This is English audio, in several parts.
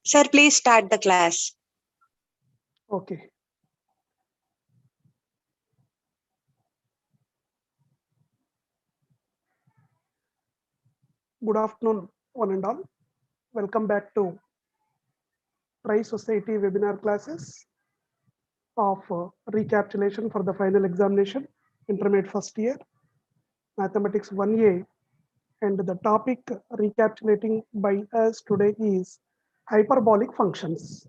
Sir, please start the class. Okay. Good afternoon, one and all. Welcome back to Tri Society webinar classes of recapitulation for the final examination, intermediate first year, mathematics 1A. And the topic recapitulating by us today is hyperbolic functions.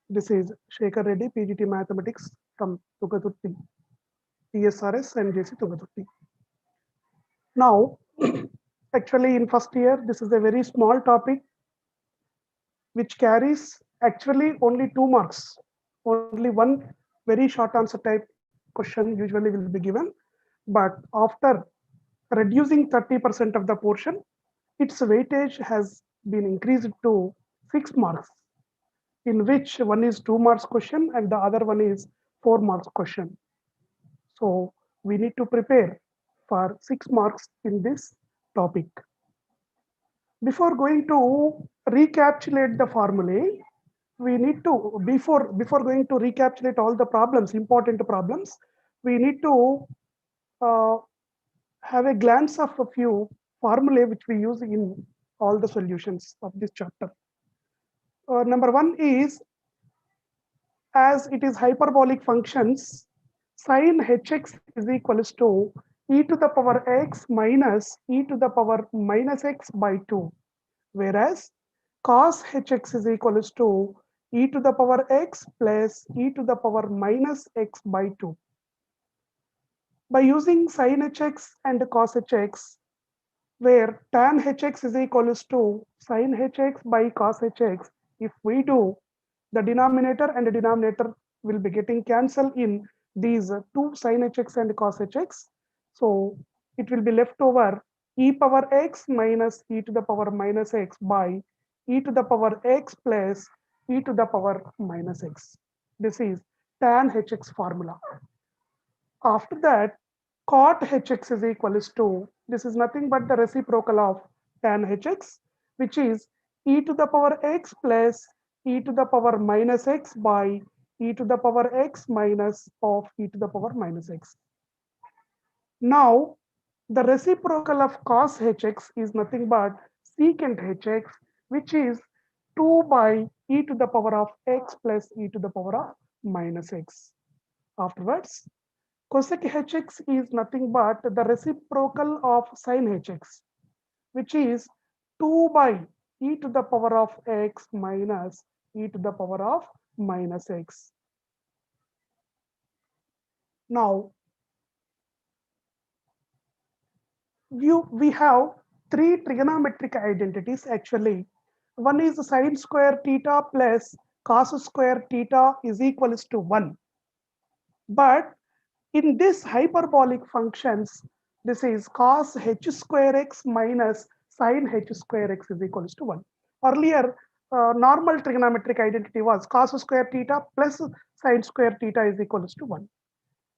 This is Shekar Reddy, PGT Mathematics from Thungathurthy, TSRS and JC Thungathurthy. Now, actually in first year, this is a very small topic which carries actually only 2 marks. Only one very short answer type question usually will be given. But after reducing 30% of the portion, its weightage has been increased to 6 marks, in which one is 2 marks question and the other one is 4 marks question. So we need to prepare for 6 marks in this topic. Before going to recapitulate the formulae, we need to, before going to recapitulate all the problems, important problems, we need to uh, have a glance of a few formulae which we use in all the solutions of this chapter. Number one is, as it is hyperbolic functions, sin hx is equals to e to the power x minus e to the power minus x by 2, whereas cos hx is equals to e to the power x plus e to the power minus x by 2. By using sin hx and cos hx, where tan hx is equals to sin hx by cos hx, if we do, the denominator and the denominator will be getting cancelled in these two sin hx and cos hx. So it will be left over e power x minus e to the power minus x by e to the power x plus e to the power minus x. This is tan hx formula. After that, cot hx is equals to, this is nothing but the reciprocal of tan hx, which is e to the power x plus e to the power minus x by e to the power x minus of e to the power minus x. Now, the reciprocal of cos hx is nothing but secant hx, which is 2 by e to the power of x plus e to the power of minus x. Afterwards, cosec hx is nothing but the reciprocal of sin hx, which is 2 by e to the power of x minus e to the power of minus x. Now, we have three trigonometric identities actually. One is sin square theta plus cos square theta is equals to 1. But in this hyperbolic functions, this is cos h square x minus sin h square x is equals to 1. Earlier, normal trigonometric identity was cos square theta plus sin square theta is equals to 1.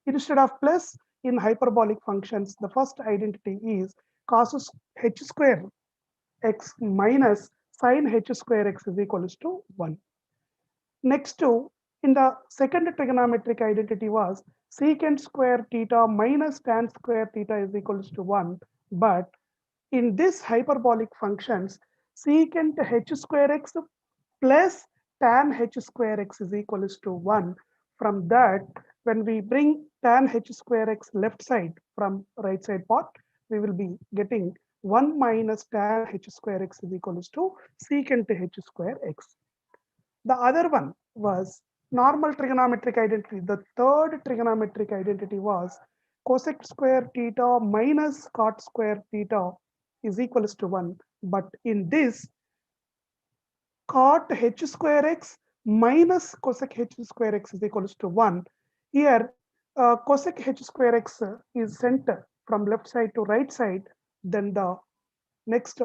Instead of plus, in hyperbolic functions, the first identity is cos h square x minus sin h square x is equals to 1. Next to, in the second trigonometric identity was secant square theta minus tan square theta is equals to 1. But in this hyperbolic functions, secant h square x plus tan h square x is equals to 1. From that, when we bring tan h square x left side from right side part, we will be getting 1 minus tan h square x is equals to secant h square x. The other one was normal trigonometric identity. The third trigonometric identity was cosec square theta minus cot square theta is equals to 1. But in this, cot h square x minus cosec h square x is equals to 1. Here, cosec h square x is sent from left side to right side. Then the next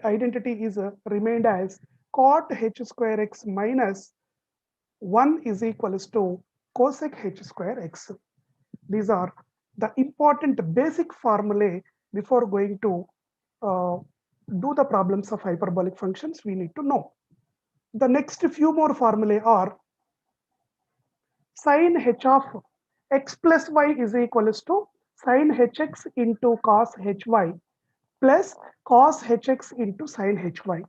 identity is remained as cot h square x minus 1 is equals to cosec h square x. These are the important basic formulae before going to do the problems of hyperbolic functions we need to know. The next few more formulae are sin h of x plus y is equals to sin hx into cos hy plus cos hx into sin hy.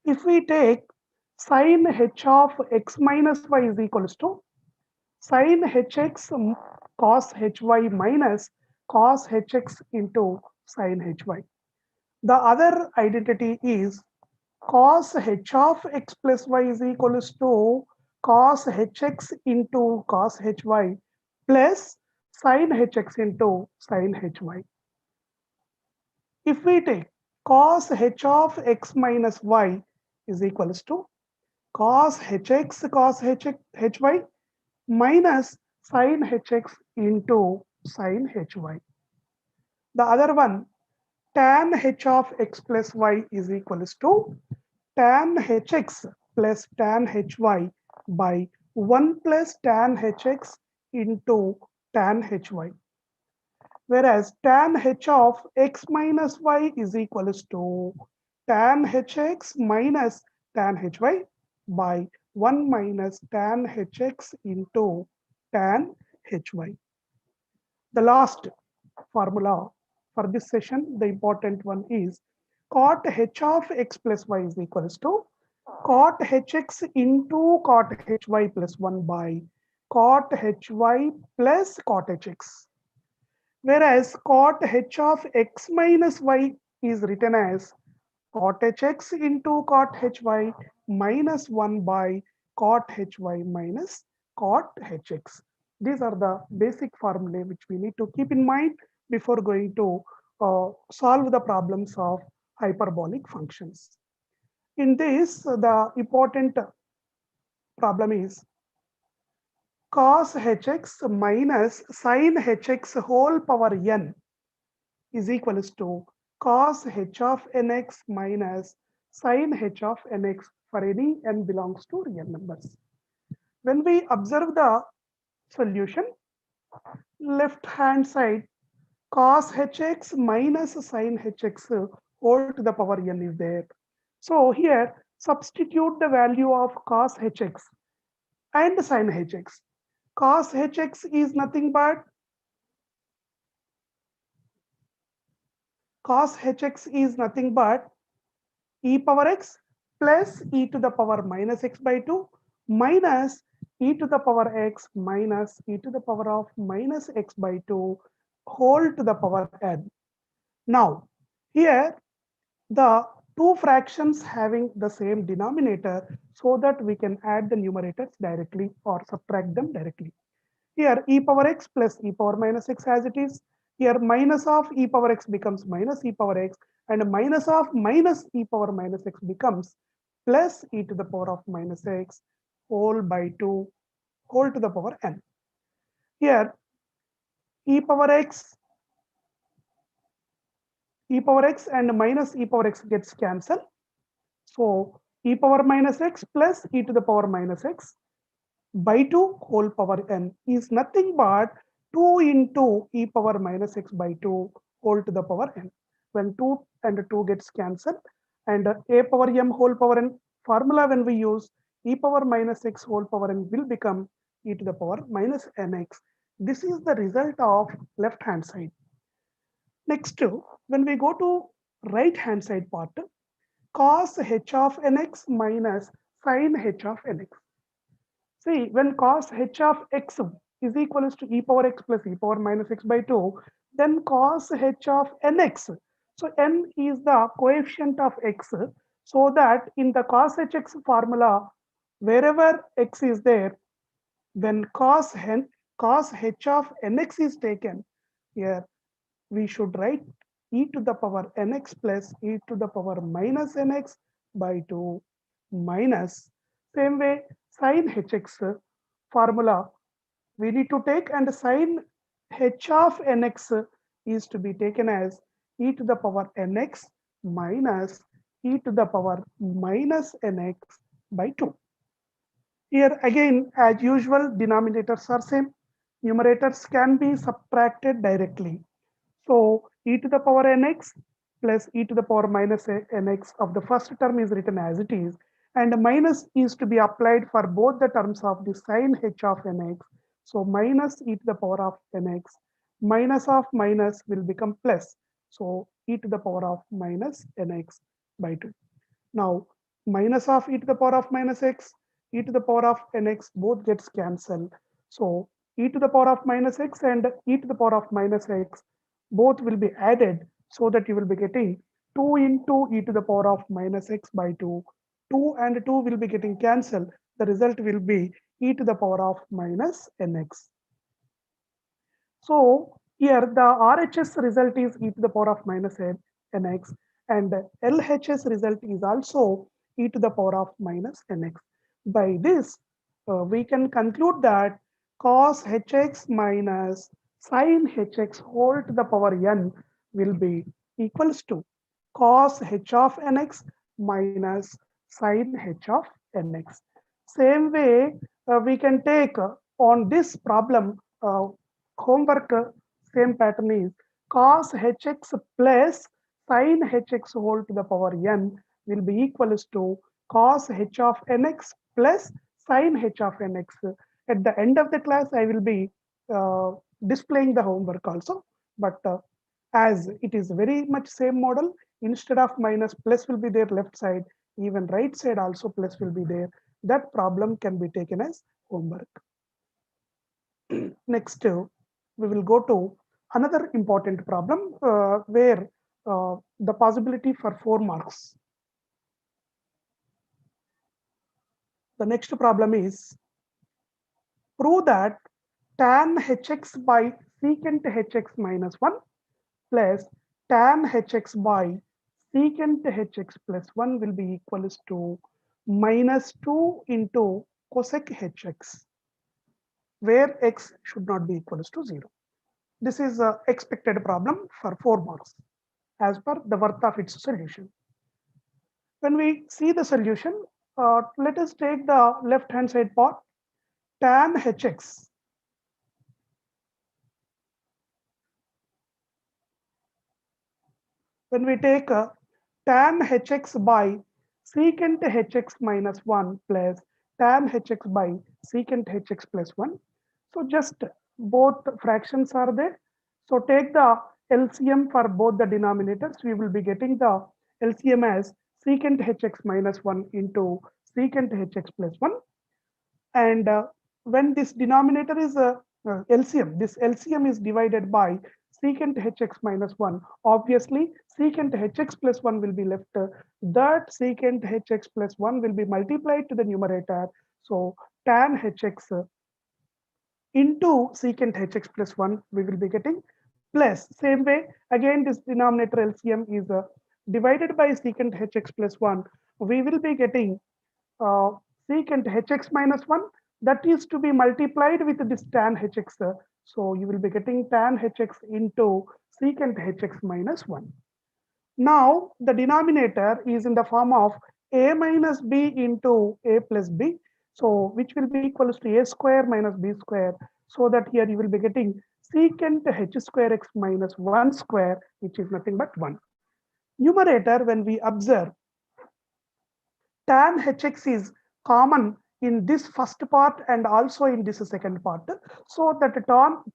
If we take sin h of x minus y is equals to sin hx cos hy minus cos hx into sin hy. The other identity is cos h of x plus y is equals to cos hx into cos hy plus sin hx into sin hy. If we take cos h of x minus y is equals to cos hx cos hy minus sin hx into sin hy. The other one, tan h of x plus y is equals to tan hx plus tan hy by 1 plus tan hx into tan hy. Whereas tan h of x minus y is equals to tan hx minus tan hy by 1 minus tan hx into tan hy. The last formula for this session, the important one is cot h of x plus y is equals to cot hx into cot hy plus 1 by cot hy plus cot hx. Whereas cot h of x minus y is written as cot hx into cot hy minus 1 by cot hy minus cot hx. These are the basic formulae which we need to keep in mind before going to solve the problems of hyperbolic functions. In this, the important problem is cos hx minus sin hx whole power n is equals to cos h of nx minus sin h of nx for any n belongs to real numbers. When we observe the solution, left hand side cos hx minus sin hx whole to the power n is there. So here substitute the value of cos hx and sin hx. Cos hx is nothing but e power x plus e to the power minus x by 2 minus e to the power x minus e to the power of minus x by 2 whole to the power n. Now, here the two fractions having the same denominator so that we can add the numerators directly or subtract them directly. Here e power x plus e power minus x as it is. Here minus of e power x becomes minus e power x and minus of minus e power minus x becomes plus e to the power of minus x whole by 2 whole to the power n. Here e power x and minus e power x gets cancelled. So e power minus x plus e to the power minus x by 2 whole power n is nothing but 2 into e power minus x by 2 whole to the power n. When 2 and 2 gets cancelled and a power m whole power n formula when we use e power minus x whole power n will become e to the power minus nx. This is the result of left hand side. Next, when we go to right hand side part, cos h of nx minus sin h of nx. See, when cos h of x is equals to e power x plus e power minus x by 2, then cos h of nx. So n is the coefficient of x, so that in the cos hx formula, wherever x is there, when cos h of nx is taken, here we should write e to the power nx plus e to the power minus nx by 2 minus, same way sin hx formula we need to take, and sin h of nx is to be taken as e to the power nx minus e to the power minus nx by 2. Here again, as usual, denominators are same. Numerators can be subtracted directly. So e to the power nx plus e to the power minus nx of the first term is written as it is, and minus is to be applied for both the terms of the sin h of nx. So minus e to the power of nx, minus of minus will become plus. So e to the power of minus nx by 2. Now minus of e to the power of minus x, e to the power of nx both gets cancelled. So e to the power of minus x and e to the power of minus x both will be added, so that you will be getting 2 into e to the power of minus x by 2. 2 and 2 will be getting cancelled. The result will be e to the power of minus nx. So here the RHS result is e to the power of minus nx, and LHS result is also e to the power of minus nx. By this, we can conclude that cos hx minus sin hx whole to the power n will be equals to cos h of nx minus sin h of nx. Same way, we can take on this problem homework, same pattern is cos hx plus sin hx whole to the power n will be equals to cos h of nx plus sin h of nx. At the end of the class, I will be displaying the homework also, but as it is very much same model, instead of minus, plus will be there left side, even right side also plus will be there. That problem can be taken as homework. Next, we will go to another important problem where the possibility for 4 marks. The next problem is prove that tan hx by secant hx minus 1 plus tan hx by secant hx plus 1 will be equals to minus 2 into cosec hx, where x should not be equals to 0. This is an expected problem for 4 marks as per the worth of its solution. When we see the solution, let us take the left hand side part, tan hx. When we take tan hx by secant hx minus 1 plus tan hx by secant hx plus 1. So just both fractions are there. So take the LCM for both the denominators. We will be getting the LCM as secant hx minus 1 into secant hx plus 1. And when this denominator is LCM, this LCM is divided by secant hx minus 1. Obviously, secant hx plus 1 will be left. That secant hx plus 1 will be multiplied to the numerator. So tan hx into secant hx plus 1, we will be getting plus. Same way, again, this denominator LCM is divided by secant hx plus 1. We will be getting secant hx minus 1, that is to be multiplied with this tan hx. So you will be getting tan hx into secant hx minus 1. Now the denominator is in the form of a minus b into a plus b. So which will be equals to a square minus b square. So that here you will be getting secant h square x minus 1 square, which is nothing but 1. Numerator, when we observe, tan hx is common in this first part and also in this second part. So that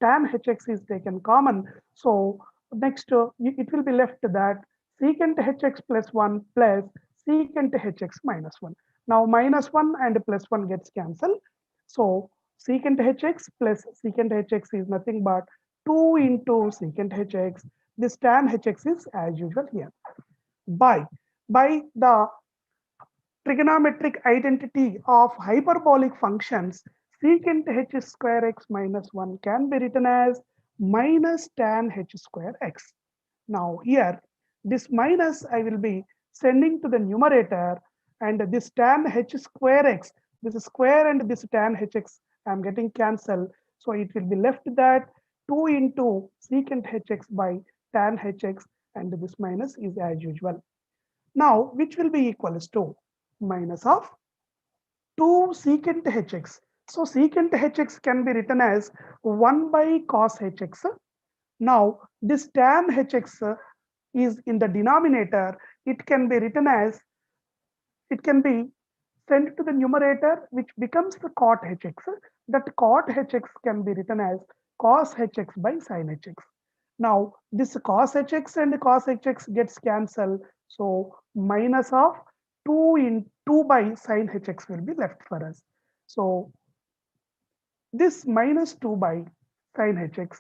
tan hx is taken common. So next it will be left that secant hx plus 1 plus secant hx minus 1. Now minus 1 and plus 1 gets cancelled. So secant hx plus secant hx is nothing but 2 into secant hx. This tan hx is as usual here. By the trigonometric identity of hyperbolic functions, secant h square x minus 1 can be written as minus tan h square x. Now here, this minus I will be sending to the numerator, and this tan h square x, this square and this tan hx, I am getting cancelled. So it will be left that 2 into secant hx by tan hx, and this minus is as usual. Now, which will be equals to minus of 2 secant hx. So secant hx can be written as 1 by cos hx. Now this tan hx is in the denominator. It can be written as, it can be sent to the numerator, which becomes the cot hx. That cot hx can be written as cos hx by sin hx. Now, this cos hx and cos hx gets cancelled. So, minus of 2 in 2 by sin hx will be left for us. So, this minus 2 by sin hx,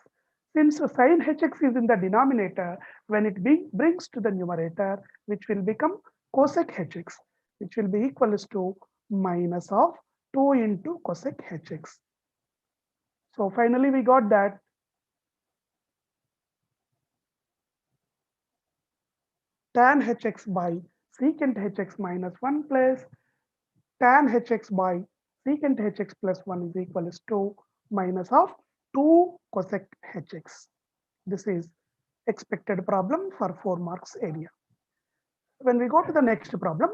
since sin hx is in the denominator, when it brings to the numerator, which will become cosec hx, which will be equals to minus of 2 into cosec hx. So finally we got that tan hx by secant hx minus 1 plus tan hx by secant hx plus 1 is equals to minus of 2 cosec hx. This is expected problem for 4 marks area. When we go to the next problem,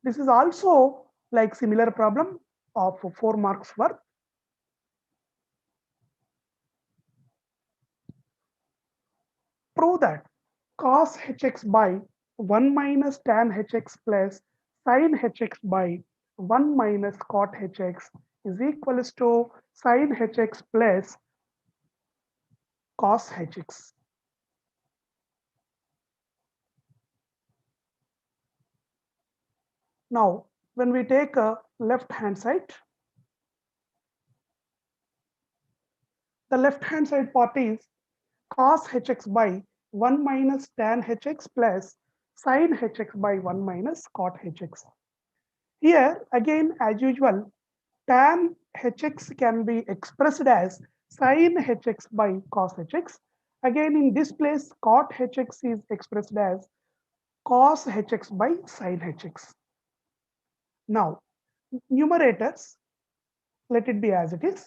this is also like similar problem of 4 marks worth. Prove that cos hx by 1 minus tan hx plus sin hx by 1 minus cot hx is equals to sin hx plus cos hx. Now, when we take a left hand side, the left hand side part is cos hx by 1 minus tan hx plus sin hx by 1 minus cot hx. Here again, as usual, tan hx can be expressed as sin hx by cos hx. Again, in this place, cot hx is expressed as cos hx by sin hx. Now, numerators, let it be as it is.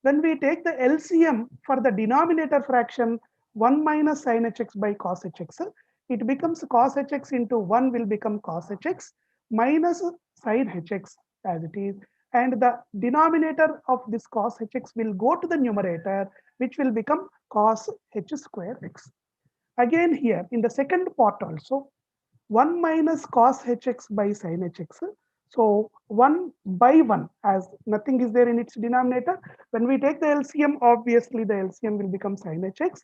When we take the LCM for the denominator fraction 1 minus sin hx by cos hx, it becomes cos hx into 1 will become cos hx minus sin hx as it is. And the denominator of this cos hx will go to the numerator, which will become cos h square x. Again here, in the second part also, 1 minus cos hx by sin hx. So 1 by 1, as nothing is there in its denominator. When we take the LCM, obviously the LCM will become sin hx.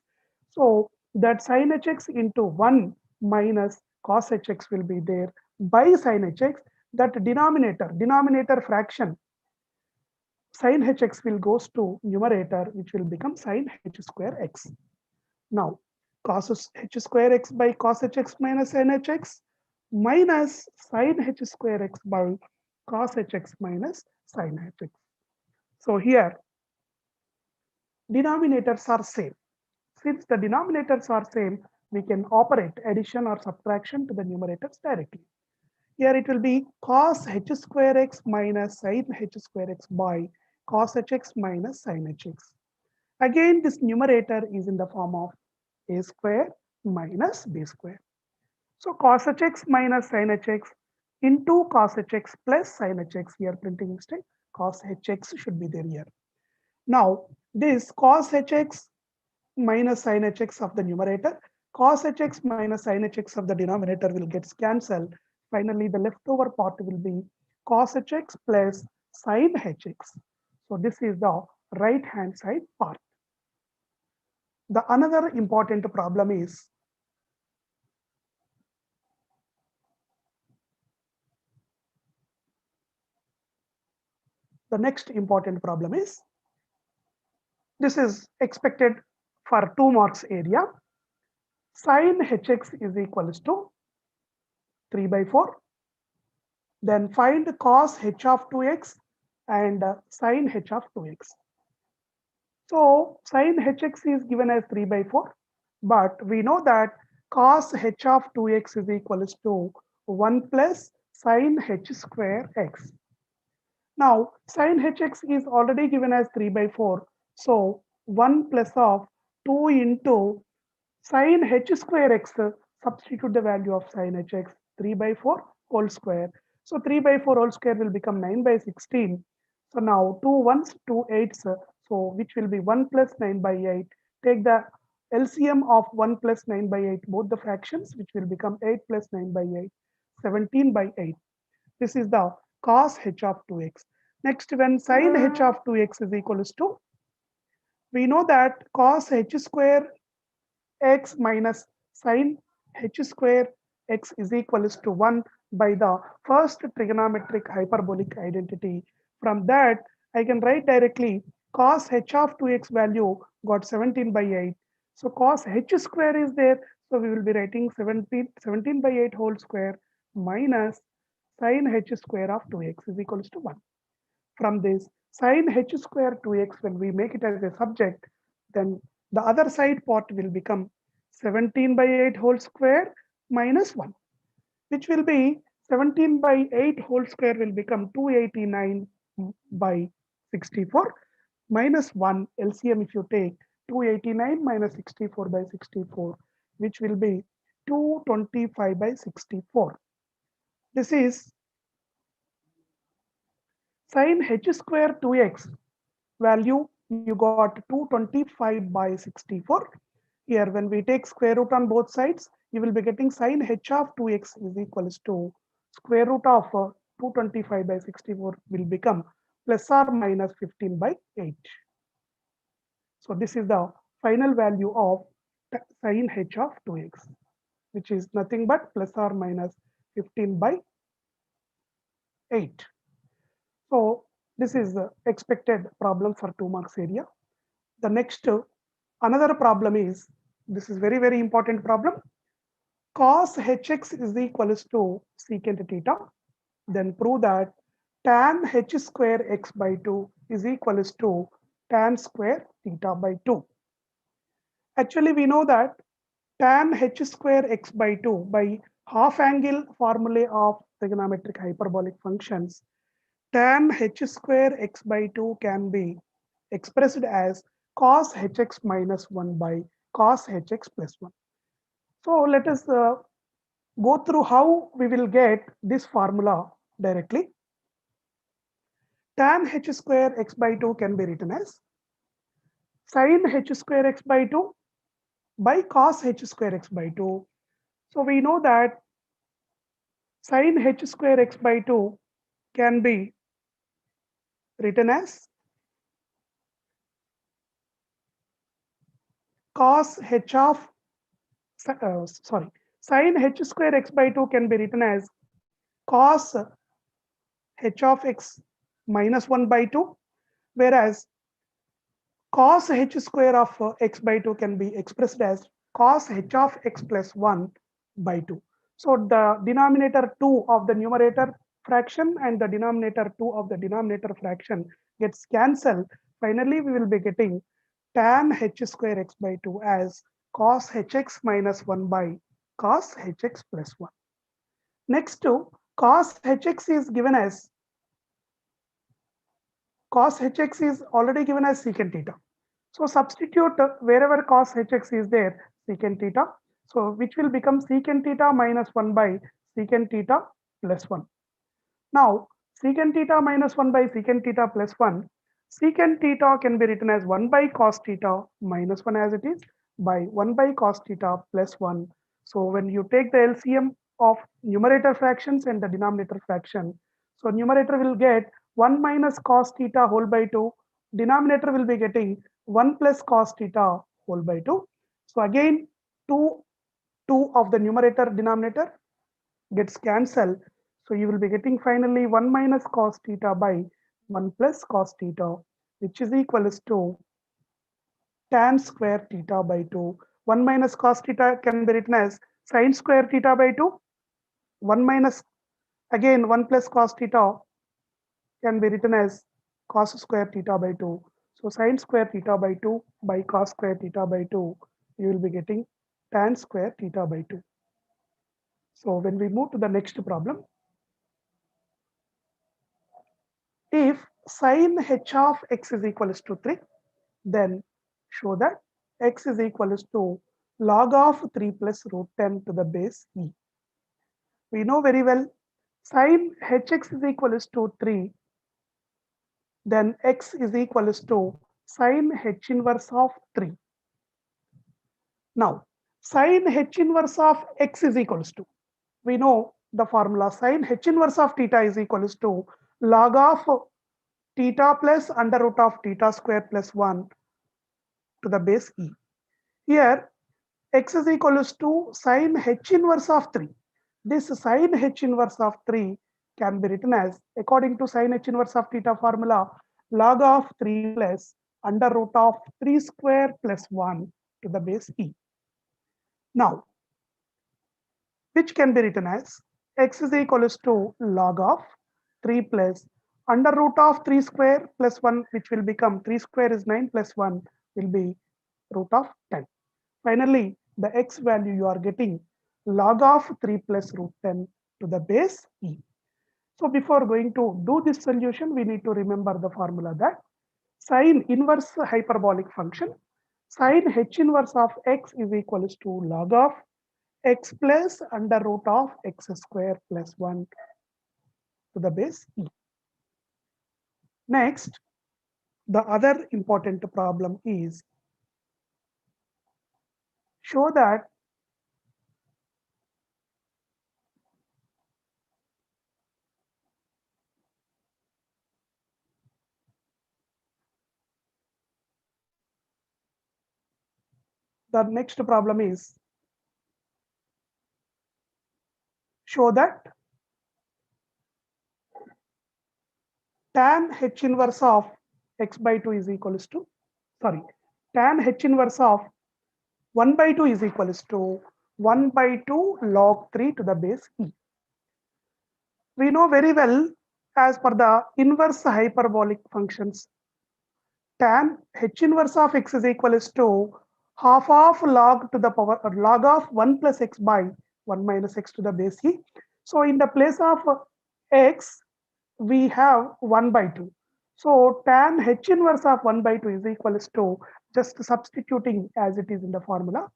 So that sin hx into 1 minus cos hx will be there by sin hx. That denominator fraction, sin hx will goes to numerator, which will become sin h square x. Now, cos h square x by cos hx minus sin hx minus sin h square x by cos hx minus sin hx. So here, denominators are same. Since the denominators are same, we can operate addition or subtraction to the numerators directly. Here it will be cos h square x minus sin h square x by cos hx minus sin hx. Again, this numerator is in the form of a square minus b square. So cos hx minus sin hx into cos hx plus sin hx, here printing mistake, cos hx should be there here. Now this cos hx minus sin hx of the numerator, cos hx minus sin hx of the denominator will get cancelled. Finally, the leftover part will be cos hx plus sin hx. So this is the right hand side part. The another important problem is the next important problem is, this is expected for 2 marks area. Sin hx is equals to 3 by 4. Then find cos h of 2x and sin h of 2x. So sin hx is given as 3 by 4, but we know that cos h of 2x is equals to 1 plus sin h square x. Now sin hx is already given as 3 by 4. So 1 plus of 2 into sin h square x, substitute the value of sin hx, 3 by 4 whole square. So 3 by 4 whole square will become 9 by 16. So now 2 ones, 2 eights, so which will be 1 plus 9 by 8. Take the LCM of 1 plus 9 by 8, both the fractions, which will become 8 plus 9 by 8, 17 by 8. This is the cos h of 2x. Next, when sin h of 2x is equals to, we know that cos h square x minus sin h square x is equals to 1 by the first trigonometric hyperbolic identity. From that, I can write directly cos h of 2x value got 17 by 8. So cos h square is there. So we will be writing 17 by 8 whole square minus sin h square of 2x is equals to 1. From this sin h square 2x, when we make it as a subject, then the other side part will become 17 by 8 whole square minus 1, which will be 17 by 8 whole square will become 289 by 64 minus 1 LCM. If you take 289 minus 64 by 64, which will be 225 by 64. This is sin h square 2x value, you got 225 by 64. Here, when we take square root on both sides, you will be getting sin h of 2x is equals to square root of 225 by 64 will become plus or minus 15 by 8. So this is the final value of sin h of 2x, which is nothing but plus or minus 15 by 8. So this is the expected problem for 2 marks area. The next, another problem is, this is very, very important problem. Cos hx is equals to secant theta. Then prove that tan h square x by 2 is equals to tan square theta by 2. Actually, we know that tan h square x by 2 by half angle formulae of trigonometric hyperbolic functions, tan h square x by 2 can be expressed as cos hx minus 1 by cos hx plus 1. So let us go through how we will get this formula directly. Tan h square x by 2 can be written as sin h square x by 2 by cos h square x by 2. So we know that sin h square x by 2 can be written as cos h of sin h square x by 2 can be written as cos h of x minus 1 by 2, whereas cos h square of x by 2 can be expressed as cos h of x plus 1 by 2. So the denominator 2 of the numerator fraction and the denominator 2 of the denominator fraction gets cancelled. Finally, we will be getting tan h square x by 2 as cos hx minus 1 by cos hx plus 1. Next to cos hx is given as, cos hx is already given as secant theta. So substitute wherever cos hx is there, secant theta. So which will become secant theta minus 1 by secant theta plus 1. Now secant theta minus 1 by secant theta plus 1, secant theta can be written as 1 by cos theta minus 1 as it is by 1 by cos theta plus 1. So when you take the LCM of numerator fractions and the denominator fraction, so numerator will get 1 minus cos theta whole by 2, denominator will be getting 1 plus cos theta whole by 2. So again, 2 of the numerator denominator gets cancelled. So you will be getting finally 1 minus cos theta by 1 plus cos theta, which is equals to tan square theta by 2. 1 minus cos theta can be written as sin square theta by 2. 1 minus, again 1 plus cos theta can be written as cos square theta by 2. So sin square theta by 2 by cos square theta by 2, you will be getting tan square theta by 2. So when we move to the next problem, if sin h of x is equals to 3, then show that x is equals to log of 3 plus root 10 to the base e. We know very well sin hx is equals to 3, then x is equals to sin h inverse of 3. Now sin h inverse of x is equals to, we know the formula sin h inverse of theta is equals to log of theta plus under root of theta square plus 1 to the base e. Here x is equals to sin h inverse of 3. This sin h inverse of 3 can be written as, according to sin h inverse of theta formula, log of 3 plus under root of 3 square plus 1 to the base e. Now, which can be written as x is equals to log of 3 plus under root of 3 square plus 1, which will become 3 square is 9 plus 1 will be root of 10. Finally, the x value you are getting log of 3 plus root 10 to the base e. So before going to do this solution, we need to remember the formula that sine inverse hyperbolic function, sine h inverse of x is equals to log of x plus under root of x square plus 1 to the base e. Next, the other important problem is show that the next problem is show that tan h inverse of x by 2 is equals to, sorry, tan h inverse of 1 by 2 is equals to 1 by 2 log 3 to the base e. We know very well, as per the inverse hyperbolic functions, tan h inverse of x is equals to half of log to the power or log of 1 plus x by 1 minus x to the base e. So in the place of x, we have 1 by 2. So tan h inverse of 1 by 2 is equals to, just substituting as it is in the formula,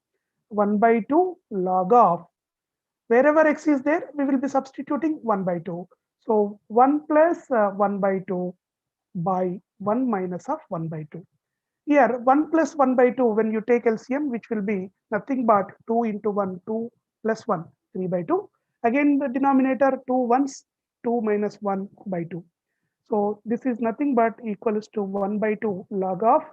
1 by 2 log of, wherever x is there, we will be substituting 1 by 2. So 1 plus 1 by 2 by 1 minus of 1 by 2. Here 1 plus 1 by 2, when you take LCM, which will be nothing but 2 into 1, 2 plus 1, 3 by 2. Again the denominator 2 ones, 2 minus 1 by 2. So this is nothing but equals to 1 by 2 log of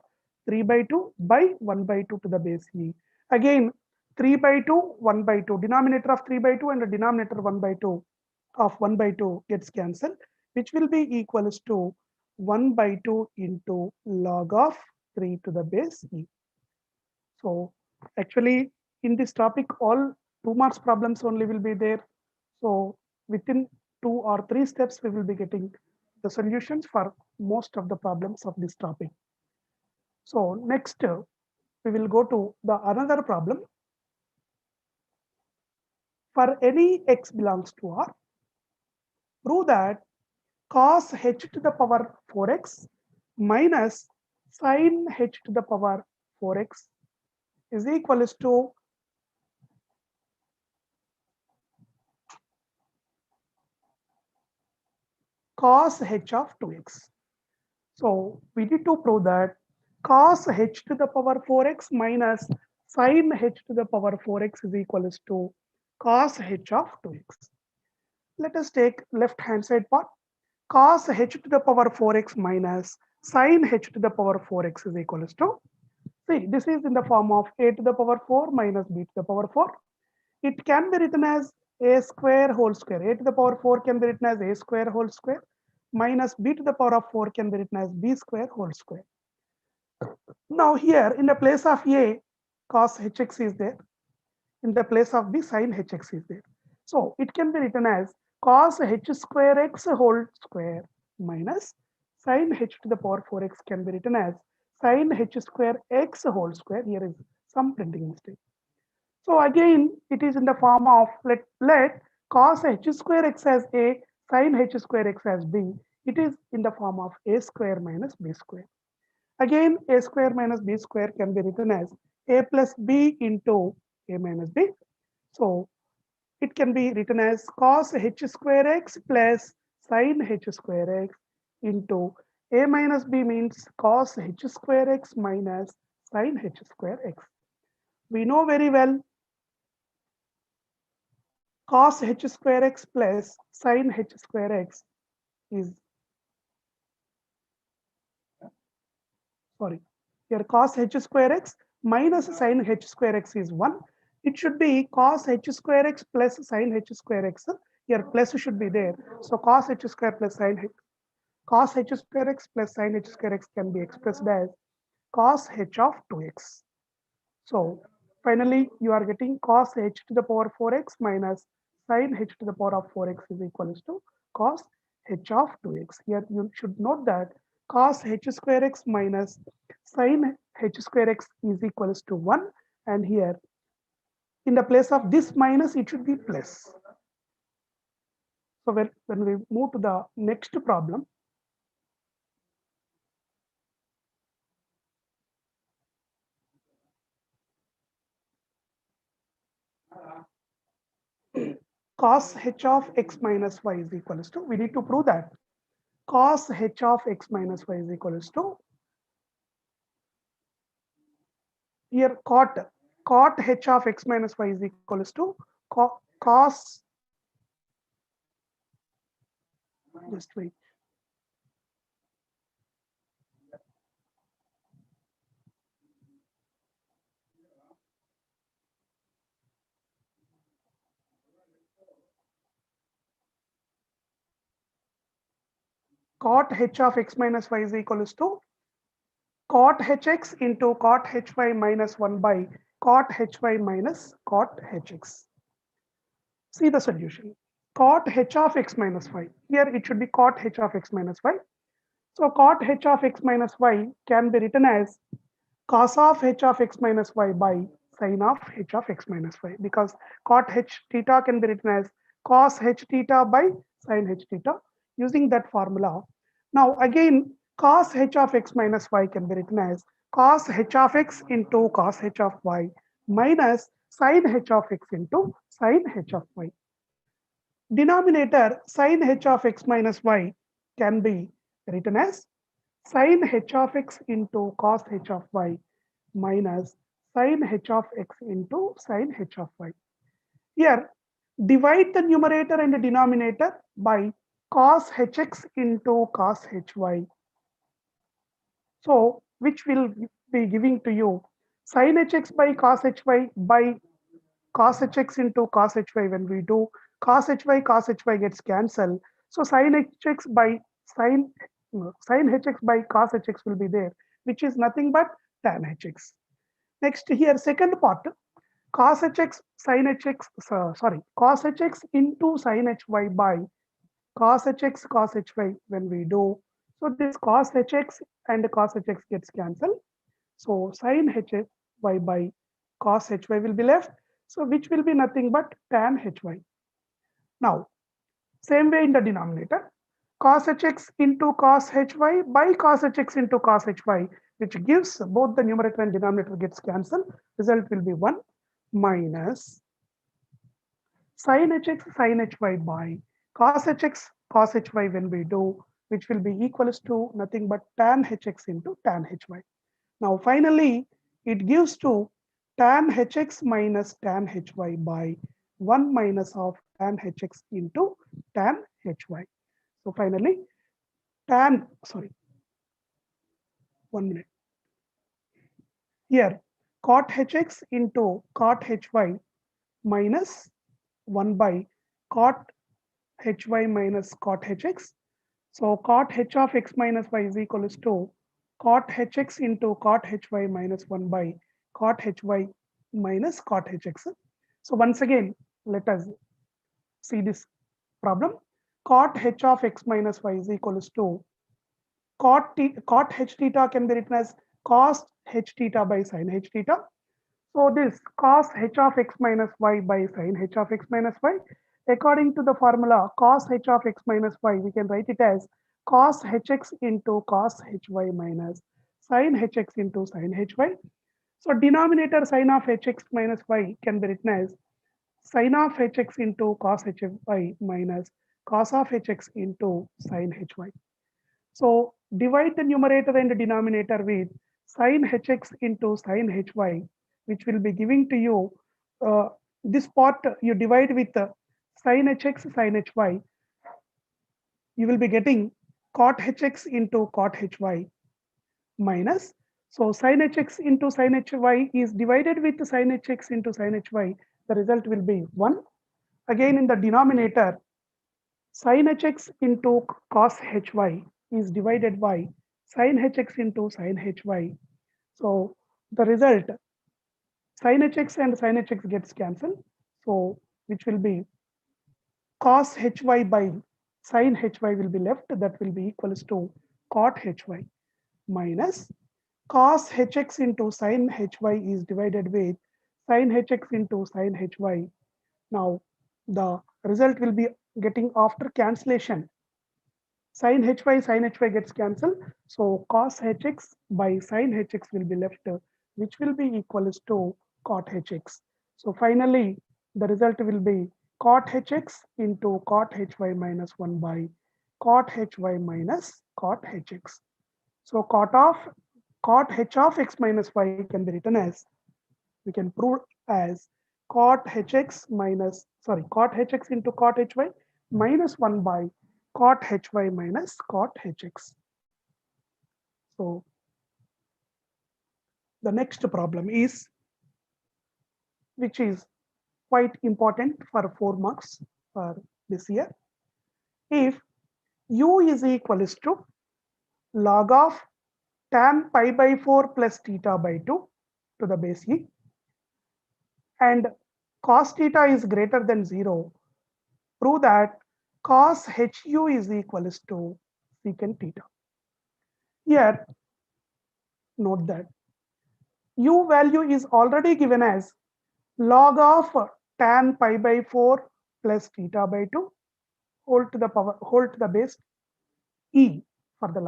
3 by 2 by 1 by 2 to the base e. Again 3 by 2, 1 by 2. Denominator of 3 by 2 and the denominator 1 by 2 of 1 by 2 gets cancelled, which will be equals to 1 by 2 into log of 3 to the base e. So actually in this topic, all 2 marks problems only will be there. So within 2 or 3 steps, we will be getting the solutions for most of the problems of this topic. So next, we will go to the another problem. For any x belongs to R, prove that cos h to the power 4x minus sin h to the power 4x is equals to cos h of 2x. So we need to prove that cos h to the power 4x minus sin h to the power 4x is equals to cos h of 2x. Let us take left hand side part. Cos h to the power 4x minus sin h to the power 4x is equals to, see, this is in the form of a to the power 4 minus b to the power 4. It can be written as a square whole square. A to the power 4 can be written as a square whole square minus b to the power of 4 can be written as b square whole square. Now here in the place of a, cos hx is there. In the place of b, sin hx is there. So it can be written as cos h square x whole square minus sin h to the power 4x can be written as sin h square x whole square. Here is some printing mistake. So again, it is in the form of let cos h square x as a, sin h square x as b. It is in the form of a square minus b square. Again, a square minus b square can be written as a plus b into a minus b. So it can be written as cos h square x plus sin h square x into a minus b means cos h square x minus sin h square x. We know very well cos h square x plus sin h square x is, sorry, here cos h square x minus sin h square x is 1. It should be cos h square x plus sin h square x. Here plus should be there. So cos h square plus sin h, cos h square x plus sin h square x can be expressed as cos h of 2x. So finally, you are getting cos h to the power 4x minus sin h to the power of 4x is equals to cos h of 2x. Here you should note that cos h square x minus sin h square x is equals to 1. And here, in the place of this minus, it should be plus. So when we move to the next problem, cos h of x minus y is equals to, we need to prove that cos h of x minus y is equals to, here cot h of x minus y is equals to cos, just wait, cot h of x minus y is equals to cot hx into cot hy minus 1 by cot hy minus cot hx. See the solution. Cot h of x minus y. Here it should be cot h of x minus y. So cot h of x minus y can be written as cos of h of x minus y by sin of h of x minus y, because cot h theta can be written as cos h theta by sin h theta using that formula. Now again, cos h of x minus y can be written as cos h of x into cos h of y minus sin h of x into sin h of y. Denominator sin h of x minus y can be written as sin h of x into cos h of y minus sin h of x into sin h of y. Here, divide the numerator and the denominator by cos hx into cos hy. So, which will be giving to you sin hx by cos hy by cos hx into cos hy. When we do cos hy gets cancelled. So sin hx by sin hx by cos hx will be there, which is nothing but tan hx. Next here, second part, cos hx sin hx, cos hx into sin hy by cos hx cos hy when we do. So this cos hx and cos hx gets cancelled. So sin hy by cos hy will be left. So which will be nothing but tan hy. Now, same way in the denominator, cos hx into cos hy by cos hx into cos hy, which gives both the numerator and denominator gets cancelled. Result will be 1 minus sin hx sin hy by cos hx cos hy when we do, which will be equals to nothing but tan hx into tan hy. Now finally, it gives to tan hx minus tan hy by 1 minus of tan hx into tan hy. So finally, tan, sorry, 1 minute. Here, cot hx into cot hy minus 1 by cot hy minus cot hx. So cot h of x minus y is equals to cot hx into cot hy minus 1 by cot hy minus cot hx. So once again, let us see this problem. Cot h of x minus y is equals to cot h theta can be written as cos h theta by sin h theta. So this cos h of x minus y by sin h of x minus y, according to the formula cos h of x minus y, we can write it as cos hx into cos hy minus sin hx into sin hy. So denominator sin of hx minus y can be written as sin of hx into cos hy minus cos of hx into sin hy. So divide the numerator and the denominator with sin hx into sin hy, which will be giving to you this part you divide with sin hx, sin hy, you will be getting cot hx into cot hy minus. So sin hx into sin hy is divided with sin hx into sin hy. The result will be 1. Again in the denominator, sin hx into cos hy is divided by sin hx into sin hy. So the result, sin hx and sin hx gets cancelled. So which will be cos hy by sin hy will be left. That will be equals to cot hy minus cos hx into sin hy is divided with sin hx into sin hy. Now the result will be getting after cancellation. Sin hy gets cancelled. So cos hx by sin hx will be left, which will be equals to cot hx. So finally, the result will be cot hx into cot hy minus 1 by cot hy minus cot hx. So cot h of x minus y can be written as, we can prove as cot hx minus, sorry, cot hx into cot hy minus 1 by cot hy minus cot hx. So the next problem is, which is quite important for 4 marks for this year. If u is equals to log of tan pi by 4 plus theta by 2 to the base e, and cos theta is greater than 0, prove that cos hu is equals to secant theta. Here, note that u value is already given as log of tan pi by 4 plus theta by 2 whole to the base e for the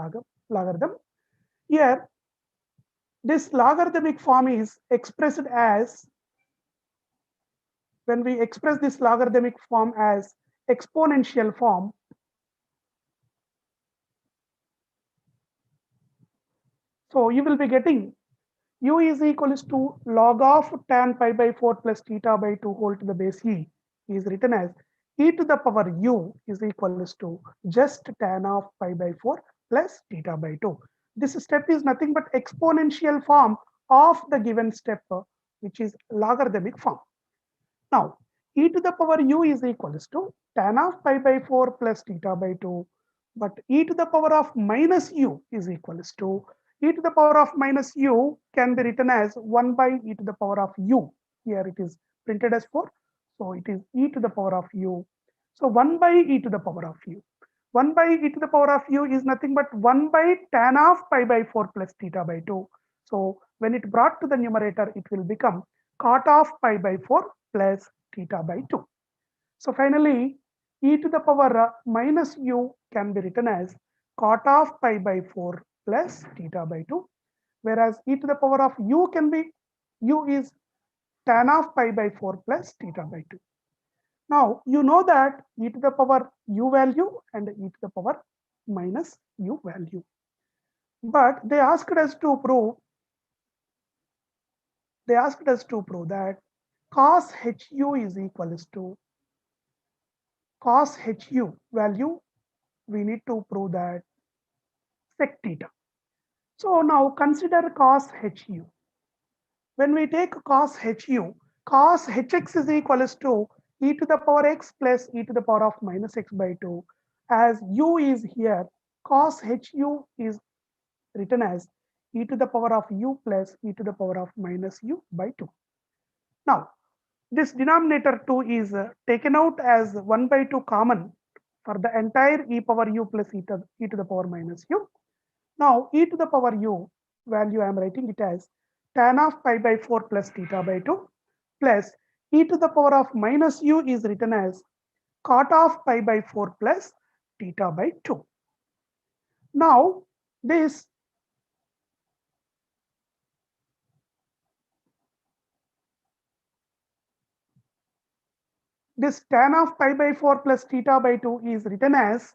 logarithm. Here, this logarithmic form is expressed as, when we express this logarithmic form as exponential form, so you will be getting u is equals to log of tan pi by 4 plus theta by 2 whole to the base e is written as e to the power u is equals to just tan of pi by 4 plus theta by 2. This step is nothing but exponential form of the given step, which is logarithmic form. Now, e to the power u is equals to tan of pi by 4 plus theta by 2, but e to the power of minus u is equals to, e to the power of minus u can be written as 1 by e to the power of u. Here it is printed as 4. So it is e to the power of u. So 1 by e to the power of u. 1 by e to the power of u is nothing but 1 by tan of pi by 4 plus theta by 2. So when it brought to the numerator, it will become cot of pi by 4 plus theta by 2. So finally, e to the power minus u can be written as cot of pi by 4 plus theta by 2, whereas e to the power of u can be, u is tan of pi by 4 plus theta by 2. Now, you know that e to the power u value and e to the power minus u value. But they asked us to prove that cos hu is equals to cos hu value, we need to prove that sec theta. So now consider cos hu. When we take cos hu, cos hx is equals to e to the power x plus e to the power of minus x by 2. As u is here, cos hu is written as e to the power of u plus e to the power of minus u by 2. Now, this denominator 2 is taken out as 1 by 2 common for the entire e power u plus e to the power minus u. Now, e to the power u value, I am writing it as tan of pi by 4 plus theta by 2 plus e to the power of minus u is written as cot of pi by 4 plus theta by 2. Now, this tan of pi by 4 plus theta by 2 is written as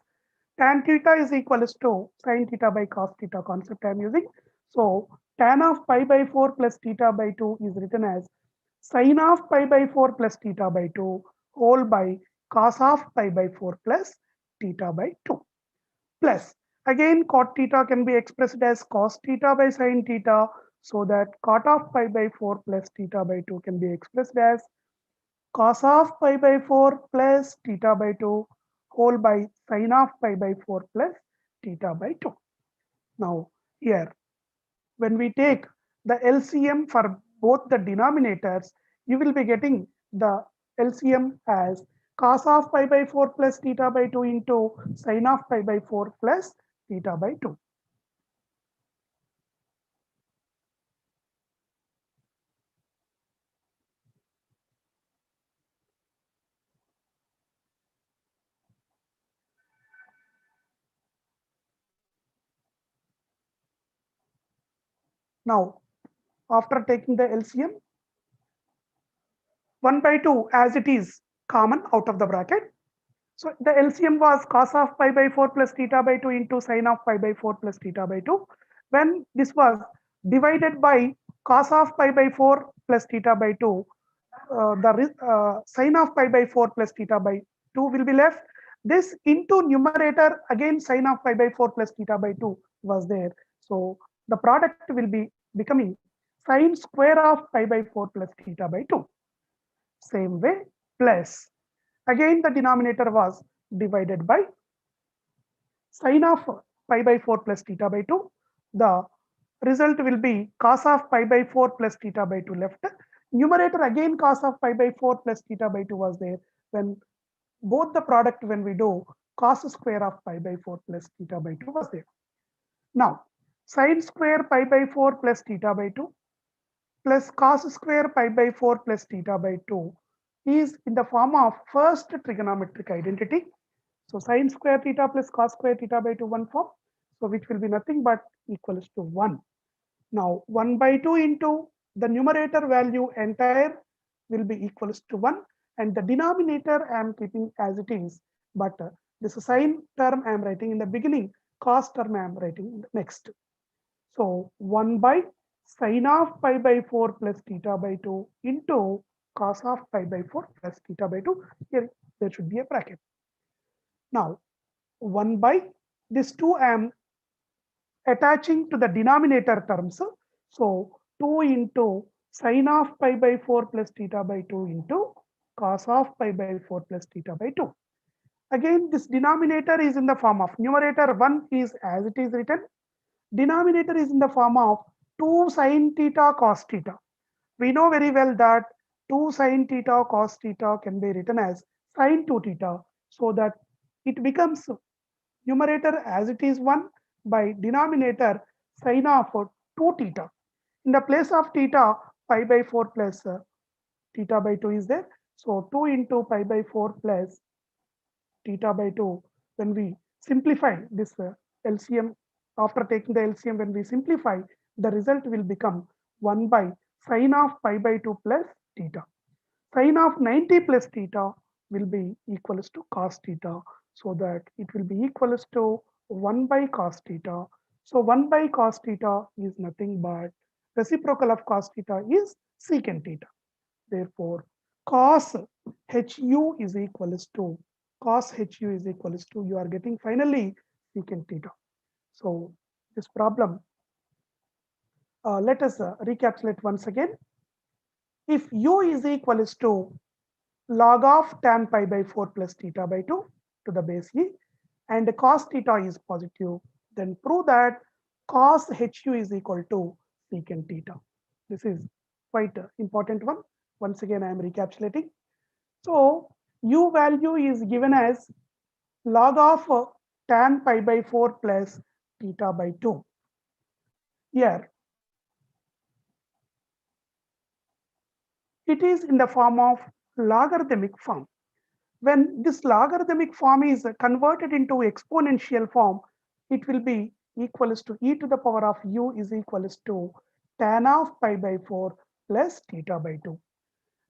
tan theta is equals to sin theta by cos theta concept I am using. So tan of pi by 4 plus theta by 2 is written as sin of pi by 4 plus theta by 2 whole by cos of pi by 4 plus theta by 2 plus again cot theta can be expressed as cos theta by sin theta, so that cot of pi by 4 plus theta by 2 can be expressed as cos of pi by 4 plus theta by 2 whole by sin of pi by 4 plus theta by 2. Now here when we take the LCM for both the denominators, you will be getting the LCM as cos of pi by 4 plus theta by 2 into sin of pi by 4 plus theta by 2. Now, after taking the LCM, 1 by 2 as it is common out of the bracket. So the LCM was cos of pi by 4 plus theta by 2 into sin of pi by 4 plus theta by 2. When this was divided by cos of pi by 4 plus theta by 2, the sin of pi by 4 plus theta by 2 will be left. This into numerator again sin of pi by 4 plus theta by 2 was there. So the product will be becoming sin square of pi by 4 plus theta by 2. Same way plus again the denominator was divided by sin of pi by 4 plus theta by 2. The result will be cos of pi by 4 plus theta by 2 left. Numerator again cos of pi by 4 plus theta by 2 was there. When both the product when we do cos square of pi by 4 plus theta by 2 was there. Now sin square pi by 4 plus theta by 2 plus cos square pi by 4 plus theta by 2 is in the form of first trigonometric identity. So sin square theta plus cos square theta by 2 one form. So which will be nothing but equals to 1. Now 1 by 2 into the numerator value entire will be equals to 1, and the denominator I am keeping as it is, but this sin term I am writing in the beginning, cos term I am writing in the next. So 1 by sin of pi by 4 plus theta by 2 into cos of pi by 4 plus theta by 2. Here there should be a bracket. Now 1 by this 2 I am attaching to the denominator terms. So 2 into sin of pi by 4 plus theta by 2 into cos of pi by 4 plus theta by 2. Again, this denominator is in the form of numerator 1 is as it is written. Denominator is in the form of 2 sin theta cos theta. We know very well that 2 sin theta cos theta can be written as sin 2 theta, so that it becomes numerator as it is 1 by denominator sin of 2 theta. In the place of theta, pi by 4 plus theta by 2 is there. So 2 into pi by 4 plus theta by 2. When we simplify this LCM, after taking the LCM, when we simplify, the result will become 1 by sin of pi by 2 plus theta. Sin of 90 plus theta will be equals to cos theta, so that it will be equals to 1 by cos theta. So 1 by cos theta is nothing but reciprocal of cos theta is secant theta. Therefore, cos HU is equals to you are getting finally secant theta. So this problem, let us recapitulate once again. If U is equals to log of tan pi by 4 plus theta by 2 to the base e, and cos theta is positive, then prove that cos HU is equal to secant theta. This is quite important one. Once again, I am recapitulating. So U value is given as log of tan pi by 4 plus theta by 2. Here, it is in the form of logarithmic form. When this logarithmic form is converted into exponential form, it will be equals to e to the power of u is equals to tan of pi by 4 plus theta by 2.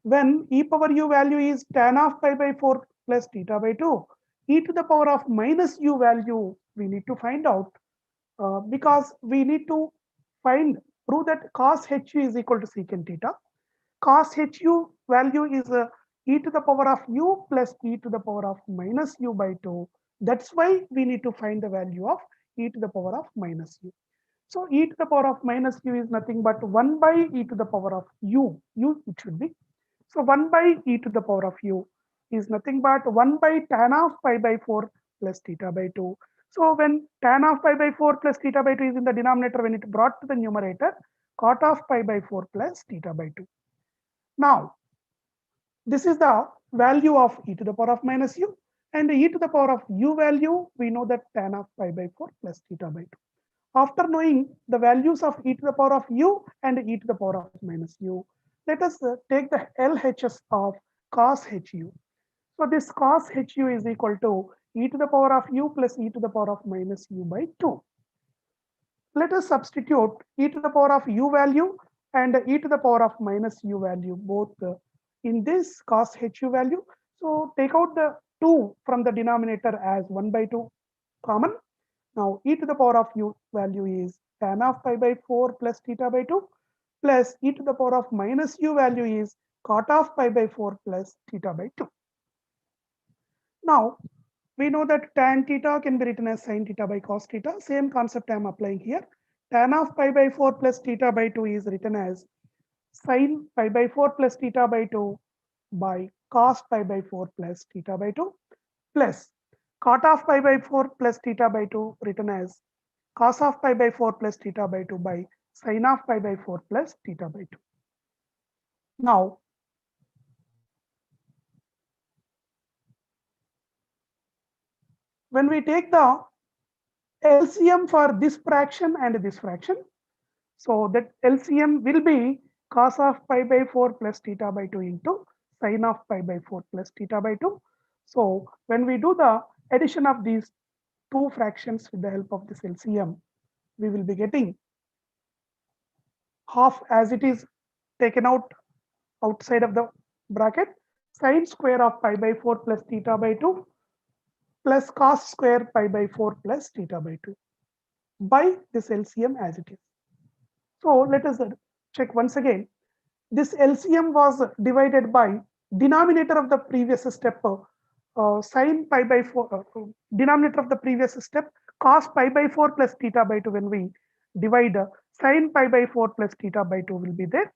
When e power u value is tan of pi by 4 plus theta by 2, e to the power of minus u value we need to find out, because we need to prove that cos hu is equal to secant theta. Cos hu value is e to the power of u plus e to the power of minus u by 2. That's why we need to find the value of e to the power of minus u. So e to the power of minus u is nothing but 1 by e to the power of u. It should be. So 1 by e to the power of u is nothing but 1 by tan of pi by 4 plus theta by 2. So when tan of pi by 4 plus theta by 2 is in the denominator, when it brought to the numerator, cot of pi by 4 plus theta by 2. Now, this is the value of e to the power of minus u, and e to the power of u value, we know that tan of pi by 4 plus theta by 2. After knowing the values of e to the power of u and e to the power of minus u, let us take the LHS of cos HU. So this cos HU is equal to e to the power of u plus e to the power of minus u by 2. Let us substitute e to the power of u value and e to the power of minus u value both in this cos HU value. So take out the 2 from the denominator as 1 by 2 common. Now e to the power of u value is tan of pi by 4 plus theta by 2 plus e to the power of minus u value is cot of pi by 4 plus theta by 2. Now we know that tan theta can be written as sin theta by cos theta. Same concept I am applying here. Tan of pi by 4 plus theta by 2 is written as sin pi by 4 plus theta by 2 by cos pi by 4 plus theta by 2 plus cot of pi by 4 plus theta by 2 written as cos of pi by 4 plus theta by 2 by sin of pi by 4 plus theta by 2. Now, when we take the LCM for this fraction and this fraction, so that LCM will be cos of pi by 4 plus theta by 2 into sin of pi by 4 plus theta by 2. So when we do the addition of these two fractions with the help of this LCM, we will be getting half as it is taken out outside of the bracket, sin square of pi by 4 plus theta by 2 plus cos square pi by 4 plus theta by 2 by this LCM as it is. So let us check once again. This LCM was divided by denominator of the previous step, sin pi by 4, denominator of the previous step, cos pi by 4 plus theta by 2. When we divide sin pi by 4 plus theta by 2 will be there.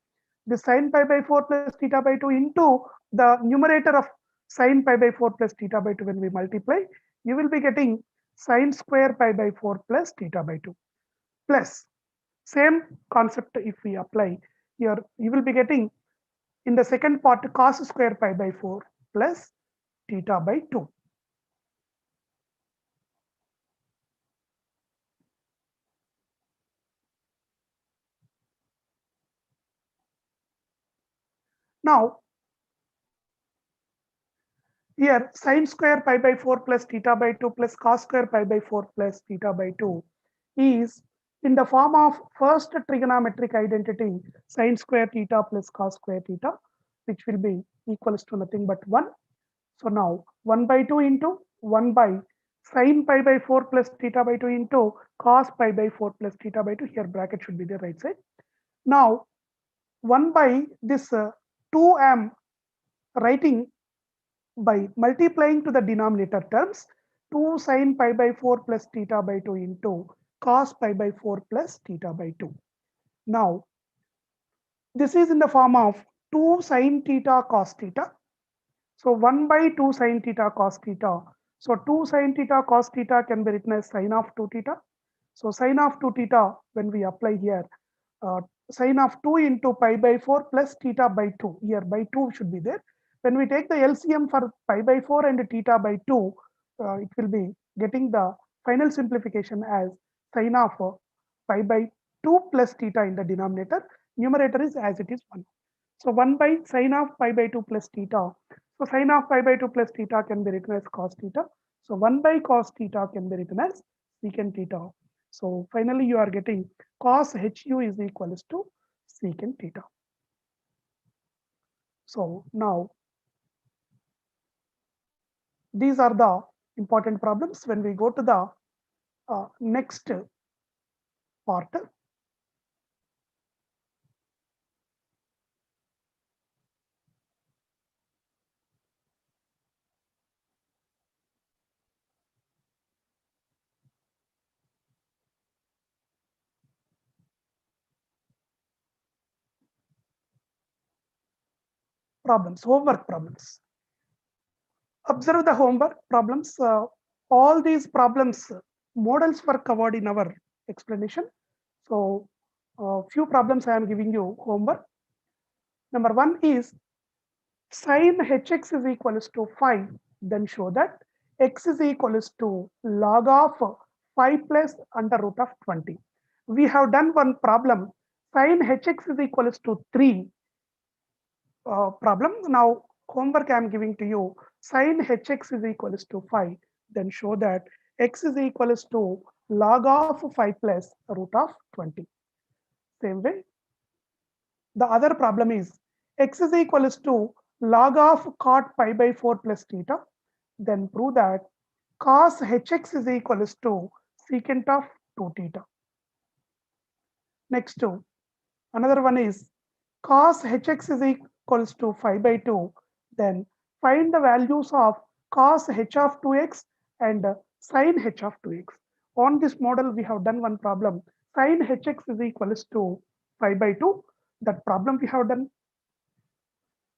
The sin pi by 4 plus theta by 2 into the numerator of sin pi by 4 plus theta by 2 when we multiply, you will be getting sin square pi by 4 plus theta by 2 plus same concept if we apply here, you will be getting in the second part cos square pi by 4 plus theta by 2. Now, here sin square pi by 4 plus theta by 2 plus cos square pi by 4 plus theta by 2 is in the form of first trigonometric identity sin square theta plus cos square theta, which will be equals to nothing but 1. So now 1 by 2 into 1 by sin pi by 4 plus theta by 2 into cos pi by 4 plus theta by 2. Here bracket should be the right side. Now 1 by this 2 I am writing by multiplying to the denominator terms 2 sin pi by 4 plus theta by 2 into cos pi by 4 plus theta by 2. Now this is in the form of 2 sin theta cos theta. So 1 by 2 sin theta cos theta. So 2 sin theta cos theta can be written as sin of 2 theta. So sin of 2 theta, when we apply here, sin of 2 into pi by 4 plus theta by 2. Here by 2 should be there. When we take the LCM for pi by 4 and theta by 2, it will be getting the final simplification as sin of pi by 2 plus theta in the denominator. Numerator is as it is 1. So 1 by sin of pi by 2 plus theta. So sin of pi by 2 plus theta can be written as cos theta. So 1 by cos theta can be written as secant theta. So finally you are getting cos HU is equals to secant theta. So now these are the important problems. When we go to the next part, problems, homework problems. Observe the homework problems. All these problems, models were covered in our explanation. So, few problems I am giving you homework. Number one is sin hx is equals to 5, then show that x is equals to log of 5 plus under root of 20. We have done one problem, sin hx is equals to 3 problem. Now, homework I am giving to you, sin hx is equals to 5, then show that x is equals to log of 5 plus root of 20. Same way, the other problem is x is equals to log of cot pi by 4 plus theta. Then prove that cos hx is equals to secant of 2 theta. Next, another one is cos hx is equals to 5 by 2. Then find the values of cos h of 2x and sin h of 2x. On this model, we have done one problem. Sin hx is equals to 5 by 2. That problem we have done.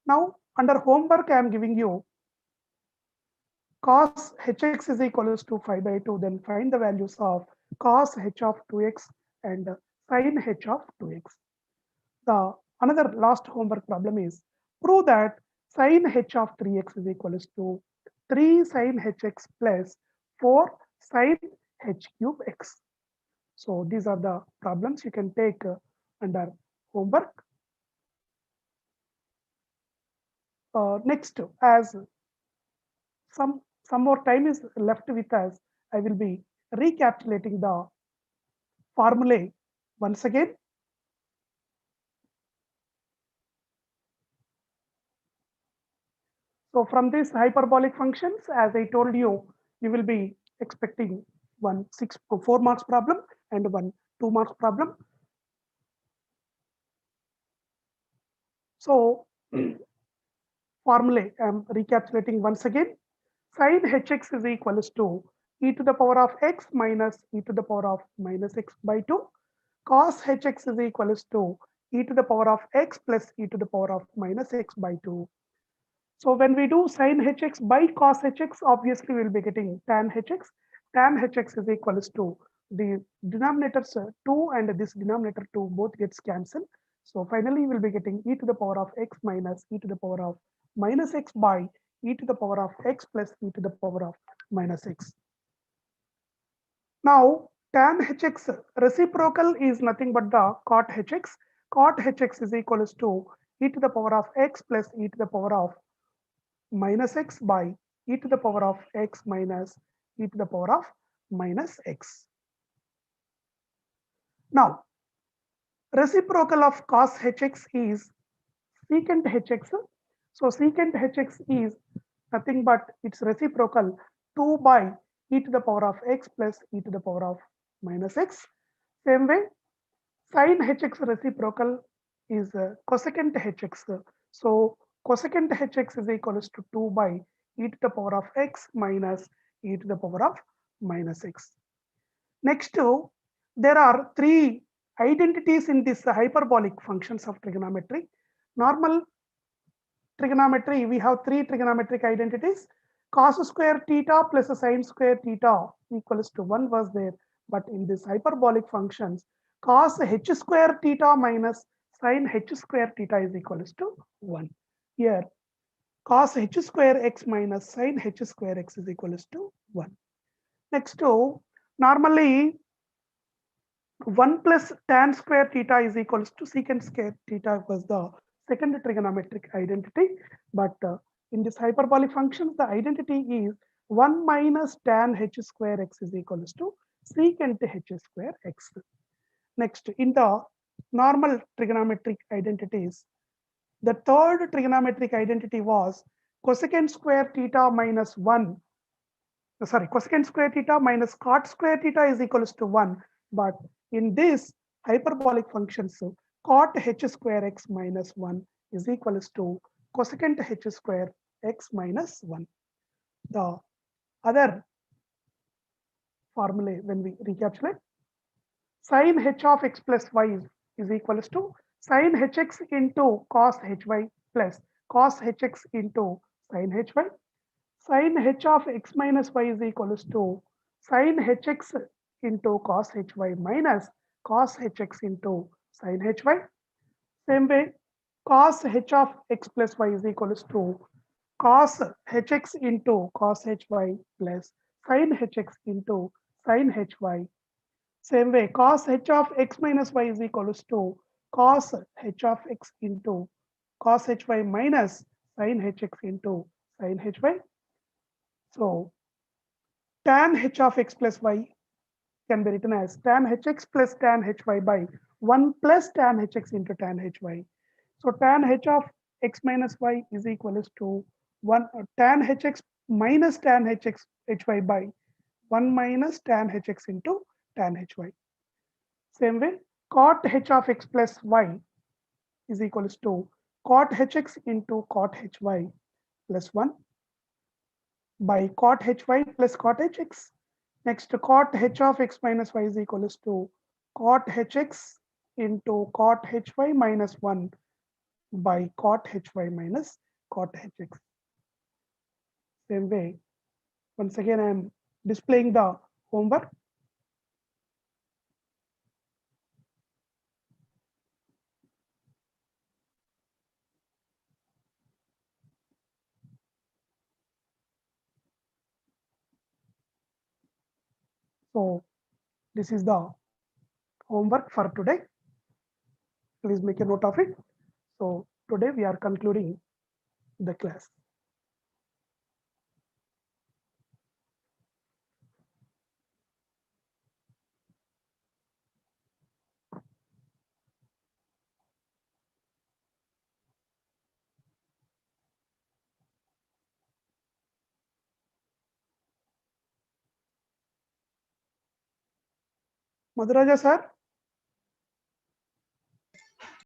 Now, under homework, I am giving you cos hx is equals to 5 by 2. Then find the values of cos h of 2x and sin h of 2x. The another last homework problem is prove that sin h of 3x is equals to 3 sin hx plus 4 sin h cube x. So these are the problems you can take under homework. Next, as some more time is left with us, I will be recapitulating the formulae once again. So from these hyperbolic functions, as I told you, you will be expecting one 4 marks problem and one 2 marks problem. So formulae, I am recapitulating once again. Sin hx is equals to e to the power of x minus e to the power of minus x by 2. Cos hx is equals to e to the power of x plus e to the power of minus x by 2. So when we do sin hx by cos hx, obviously we'll be getting tan hx. Tan hx is equals to the denominators 2 and this denominator 2 both gets cancelled. So finally we'll be getting e to the power of x minus e to the power of minus x by e to the power of x plus e to the power of minus x. Now tan hx reciprocal is nothing but the cot hx. Cot hx is equals to e to the power of x plus e to the power of minus x by e to the power of x minus e to the power of minus x. Now, reciprocal of cos hx is secant hx. So secant hx is nothing but its reciprocal 2 by e to the power of x plus e to the power of minus x. Same way, sin hx reciprocal is cosecant hx. So cosecant hx is equals to 2 by e to the power of x minus e to the power of minus x. Next, there are 3 identities in this hyperbolic functions of trigonometry. Normal trigonometry, we have 3 trigonometric identities. Cos square theta plus sin square theta equals to 1 was there. But in this hyperbolic functions, cos h square theta minus sin h square theta is equals to 1. Here, cos h square x minus sin h square x is equals to 1. Next, normally 1 plus tan square theta is equals to secant square theta was the second trigonometric identity. But in this hyperbolic functions, the identity is 1 minus tan h square x is equals to secant h square x. Next, in the normal trigonometric identities, the third trigonometric identity was cosecant square theta minus 1. Sorry, cosecant square theta minus cot square theta is equals to 1. But in this hyperbolic functions, cot h square x minus 1 is equals to cosecant h square x minus 1. The other formulae, when we recapitulate, sin h of x plus y is equals to sin hx into cos hy plus cos hx into sin hy. Sin h of x minus y is equals to sin hx into cos hy minus cos hx into sin hy. Same way, cos h of x plus y is equals to cos hx into cos hy plus sin hx into sin hy. Same way, cos h of x minus y is equals to cos h of x into cos hy minus sin hx into sin hy. So tan h of x plus y can be written as tan hx plus tan hy by 1 plus tan hx into tan hy. So tan h of x minus y is equals to 1 tan hx minus tan hy by 1 minus tan hx into tan hy. Same way, cot h of x plus y is equals to cot hx into cot hy plus 1 by cot hy plus cot hx. Next, cot h of x minus y is equals to cot hx into cot hy minus 1 by cot hy minus cot hx. Same way, once again, I am displaying the homework. So this is the homework for today. Please make a note of it. So today we are concluding the class. Madhuraja sir.